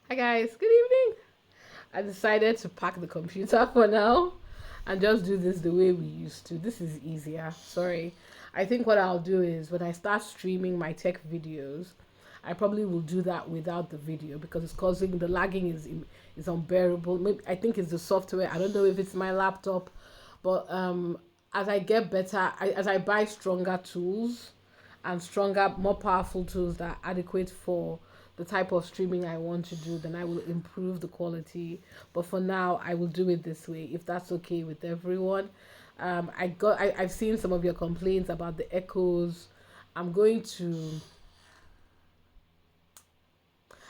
Hi guys, good evening. I decided to pack the computer for now and just do this the way we used to. This is easier. Sorry. I think what I'll do is when I start streaming my tech videos, I probably will do that without the video because it's causing the lagging is unbearable. Maybe I think it's the software. I don't know if it's my laptop, but as I get better, as I buy stronger tools and stronger, more powerful tools that are adequate for the type of streaming I want to do, then I will improve the quality. But for now, I will do it this way if that's okay with everyone. I've seen some of your complaints about the echoes. I'm going to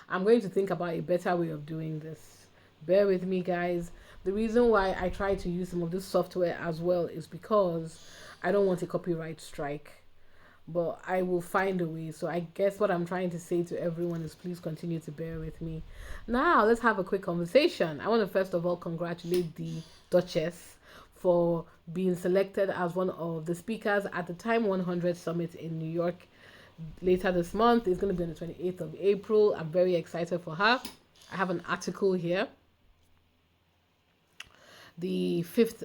I'm going to think about a better way of doing this. Bear with me, guys. The reason why I try to use some of this software as well is because I don't want a copyright strike, but I will find a way. So I guess what I'm trying to say to everyone is please continue to bear with me. Now, let's have a quick conversation. I want to first of all congratulate the Duchess for being selected as one of the speakers at the Time 100 Summit in New York later this month. It's going to be on the 28th of April. I'm very excited for her. I have an article here. The fifth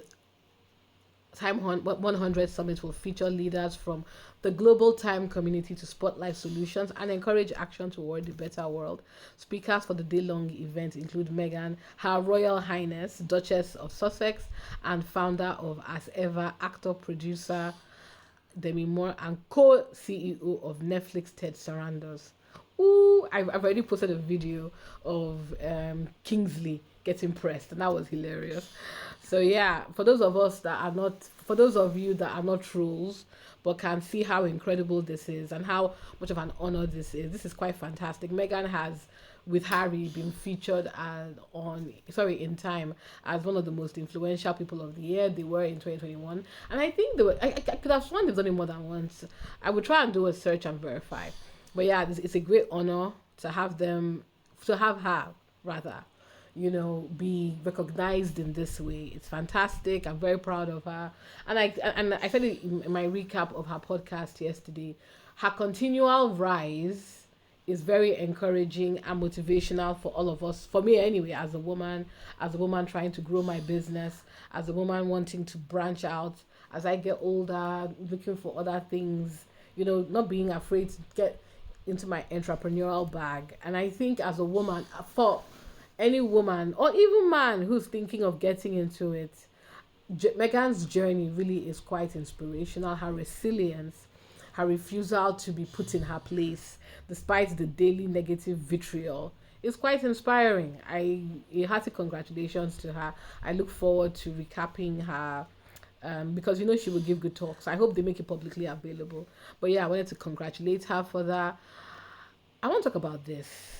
Time 100 Summit will feature leaders from the global time community to spotlight solutions and encourage action toward a better world. Speakers for the day-long event include Meghan, Her Royal Highness, Duchess of Sussex, and founder of As Ever, actor, producer Demi Moore, and co-CEO of Netflix, Ted Sarandos. Ooh, I've already posted a video of Kingsley getting pressed, and that was hilarious. So yeah, for those of you that are not trolls, but can see how incredible this is and how much of an honor this is quite fantastic. Meghan has, with Harry, been featured in Time as one of the most influential people of the year. They were in 2021, and I think they were. I could have sworn they've done it more than once. I would try and do a search and verify, but yeah, it's a great honor to have her rather, be recognized in this way. It's fantastic. I'm very proud of her. And I said it in my recap of her podcast yesterday. Her continual rise is very encouraging and motivational for all of us. For me anyway, as a woman trying to grow my business, as a woman wanting to branch out, as I get older, looking for other things, not being afraid to get into my entrepreneurial bag. And I think as a woman, for any woman or even man who's thinking of getting into it, Meghan's journey really is quite inspirational. Her resilience, her refusal to be put in her place despite the daily negative vitriol is quite inspiring. A hearty congratulations to her. I look forward to recapping her because she will give good talks. I hope they make it publicly available. But yeah, I wanted to congratulate her for that. I want to talk about this.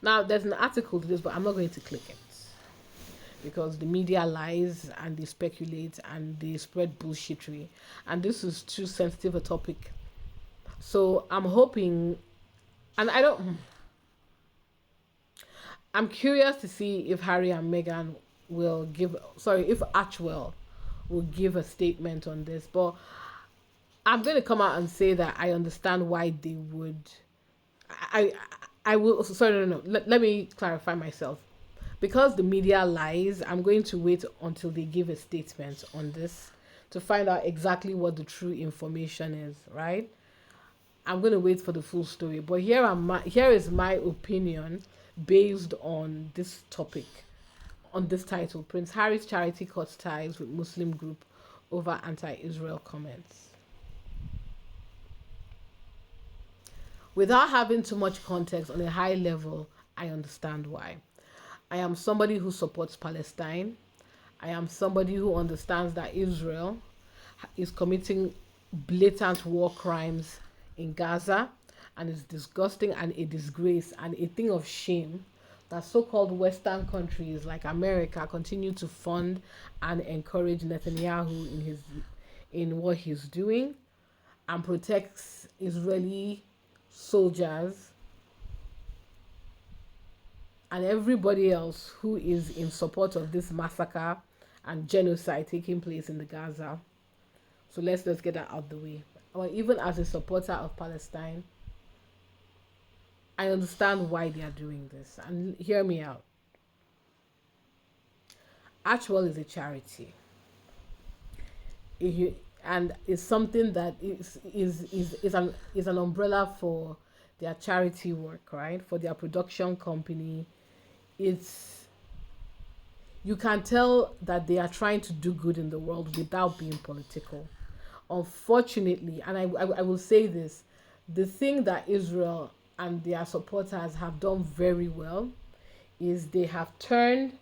Now, there's an article to this, but I'm not going to click it because the media lies and they speculate and they spread bullshittery. And this is too sensitive a topic. So I'm hoping, and I'm curious to see if Harry and Meghan if Archwell will give a statement on this. But I'm going to come out and say that I understand why they would. I will. Sorry, no. Let me clarify myself. Because the media lies, I'm going to wait until they give a statement on this to find out exactly what the true information is. Right? I'm going to wait for the full story. But here is my opinion based on this topic, on this title: Prince Harry's charity cuts ties with Muslim group over anti-Israel comments. Without having too much context on a high level, I understand why. I am somebody who supports Palestine. I am somebody who understands that Israel is committing blatant war crimes in Gaza, and it's disgusting and a disgrace and a thing of shame that so-called Western countries like America continue to fund and encourage Netanyahu in what he's doing and protects Israeli soldiers and everybody else who is in support of this massacre and genocide taking place in the Gaza. So let's get that out the way. Or even as a supporter of Palestine, I understand why they are doing this. And hear me out. Archwell is a charity. And it's something that is an umbrella for their charity work, right? For their production company. It's You can tell that they are trying to do good in the world without being political. Unfortunately, and I will say this, the thing that Israel and their supporters have done very well is they have turned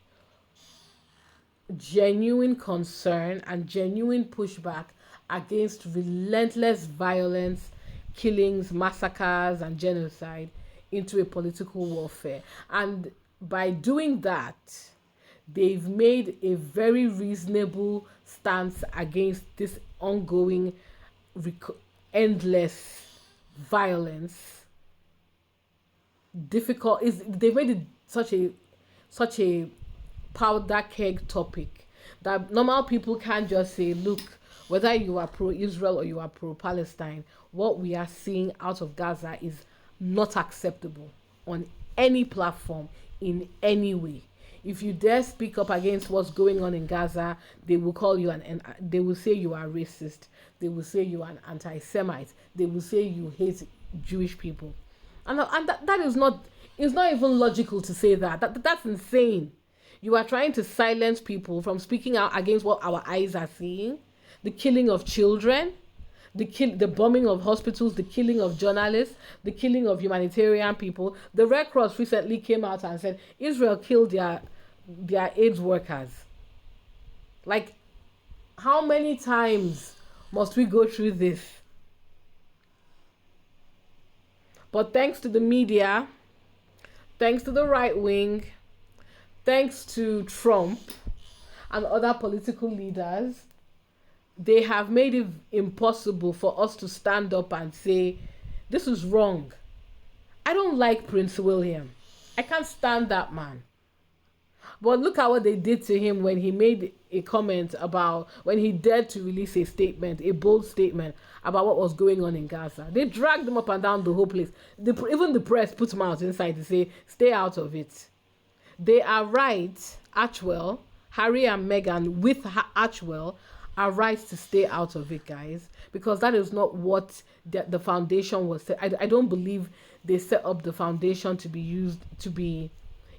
genuine concern and genuine pushback against relentless violence, killings, massacres, and genocide into a political warfare. And by doing that, they've made a very reasonable stance against this ongoing, endless violence. Difficult is They've made it such a powder keg topic that normal people can't just say, look, whether you are pro-Israel or you are pro-Palestine, what we are seeing out of Gaza is not acceptable on any platform in any way. If you dare speak up against what's going on in Gaza, they will call you they will say you are racist. They will say you are an anti-Semite. They will say you hate Jewish people. And that is not, it's not even logical to say that's insane. You are trying to silence people from speaking out against what our eyes are seeing. The killing of children, the bombing of hospitals, the killing of journalists, the killing of humanitarian people. The Red Cross recently came out and said Israel killed their AIDS workers. Like, how many times must we go through this? But thanks to the media, thanks to the right wing, thanks to Trump and other political leaders, they have made it impossible for us to stand up and say, this is wrong. I don't like Prince William. I can't stand that man. But look at what they did to him when he made a comment about, when he dared to release a statement, a bold statement about what was going on in Gaza. They dragged him up and down the whole place. Even the press put him out inside to say, stay out of it. They are right, Archwell, Harry and Meghan with Archwell are right to stay out of it, guys, because that is not what the foundation was set. I don't believe they set up the foundation to be used to be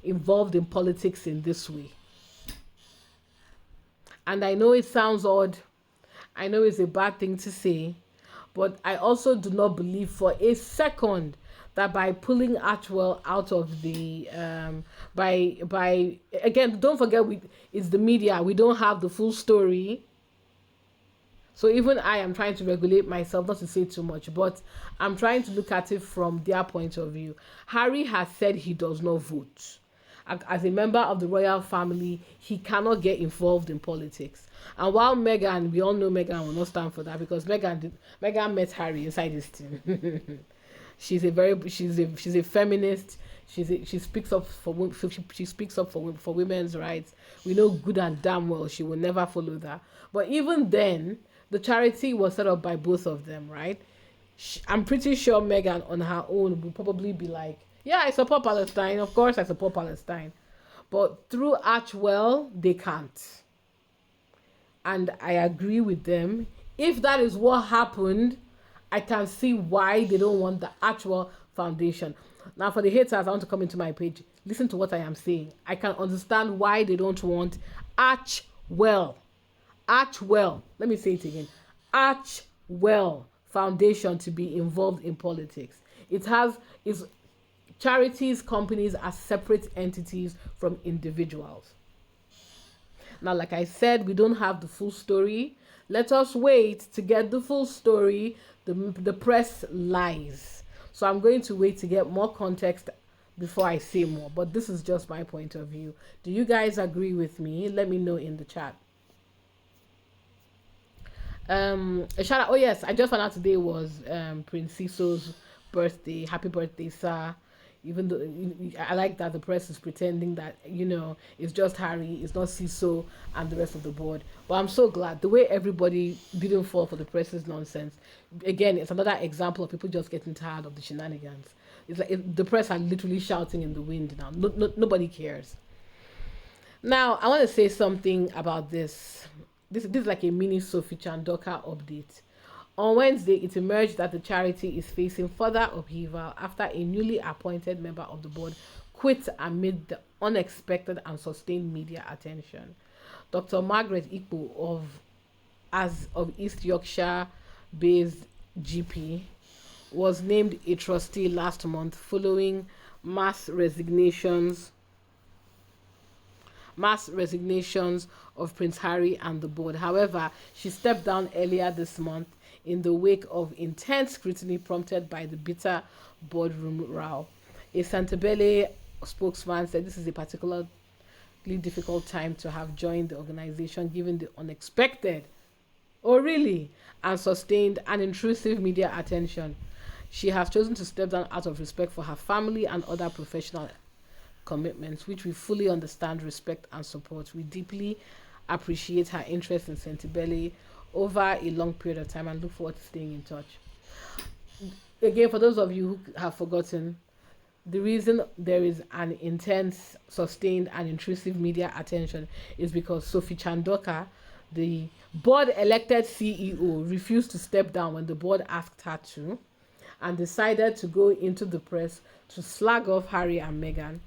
involved in politics in this way. And I know it sounds odd. I know it's a bad thing to say, but I also do not believe for a second that by pulling Archwell out of the by again, don't forget, it's the media. We don't have the full story. So even I am trying to regulate myself not to say too much, but I'm trying to look at it from their point of view. Harry has said he does not vote. As a member of the royal family, he cannot get involved in politics. And while Meghan, we all know Meghan will not stand for that, because Meghan met Harry inside his team. she's a feminist. She speaks up for women's rights. We know good and damn well she will never follow that. But even then, the charity was set up by both of them, right? I'm pretty sure Meghan on her own would probably be like, yeah, I support Palestine. Of course I support Palestine. But through Archwell, they can't. And I agree with them. If that is what happened, I can see why they don't want the Archwell Foundation. Now, for the haters, I want to come into my page. Listen to what I am saying. I can understand why they don't want Archwell. Let me say it again. Archwell Foundation to be involved in politics. Charities, companies are separate entities from individuals. Now, like I said, we don't have the full story. Let us wait to get the full story. The press lies. So I'm going to wait to get more context before I say more. But this is just my point of view. Do you guys agree with me? Let me know in the chat. A shout out. Oh yes, I just found out today was Prince Siso's birthday. Happy birthday, sir. Even though I like that the press is pretending that, it's just Harry, it's not Siso and the rest of the board. But I'm so glad the way everybody didn't fall for the press's nonsense. Again, it's another example of people just getting tired of the shenanigans. It's like the press are literally shouting in the wind now. Nobody cares. Now, I want to say something about this. This is like a mini Sophie Chandauka update. On Wednesday, it emerged that the charity is facing further upheaval after a newly appointed member of the board quit amid the unexpected and sustained media attention. Dr. Margaret Ikpo of East Yorkshire based GP was named a trustee last month following mass resignations mass resignations of Prince Harry and the board. However, she stepped down earlier this month in the wake of intense scrutiny prompted by the bitter boardroom row. A Sentebale spokesman said this is a particularly difficult time to have joined the organization given the unexpected, oh really, and sustained and intrusive media attention. She has chosen to step down out of respect for her family and other professional commitments, which we fully understand, respect, and support. We deeply appreciate her interest in Sentebale over a long period of time and look forward to staying in touch. Again, for those of you who have forgotten, the reason there is an intense, sustained, and intrusive media attention is because Sophie Chandauka, the board elected CEO, refused to step down when the board asked her to and decided to go into the press to slag off Harry and Meghan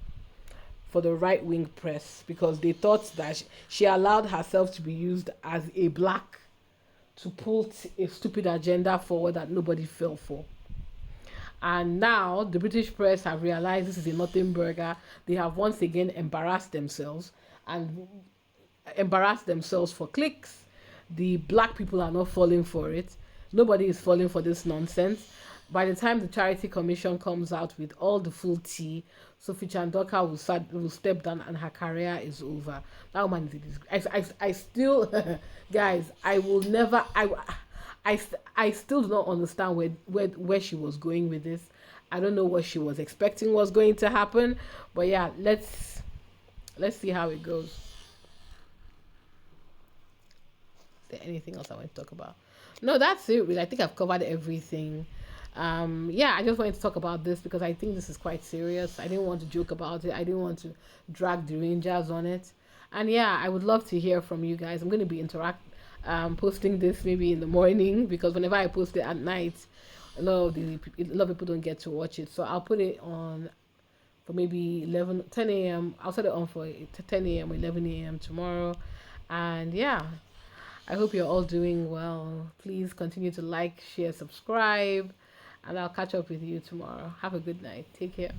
for the right wing press because they thought that she allowed herself to be used as a black to pull a stupid agenda forward that nobody fell for. And now the British press have realized this is a nothing burger. They have once again and embarrassed themselves for clicks. The black people are not falling for it. Nobody is falling for this nonsense. By the time the charity commission comes out with all the full tea, Sophie Chandauka will step down and her career is over. That woman is a disgrace. I still, guys, I will never, I still do not understand where she was going with this. I don't know what she was expecting was going to happen. But yeah, let's see how it goes. Is there anything else I want to talk about? No, that's it. Really. I think I've covered everything. Yeah, I just wanted to talk about this because I think this is quite serious. I didn't want to joke about it. I didn't want to drag the Rangers on it. And yeah, I would love to hear from you guys. I'm going to be posting this maybe in the morning because whenever I post it at night, a lot of people don't get to watch it. So I'll put it on for maybe 10 a.m. I'll set it on for 10 a.m. or 11 a.m. tomorrow. And yeah, I hope you're all doing well. Please continue to like, share, subscribe, and I'll catch up with you tomorrow. Have a good night. Take care.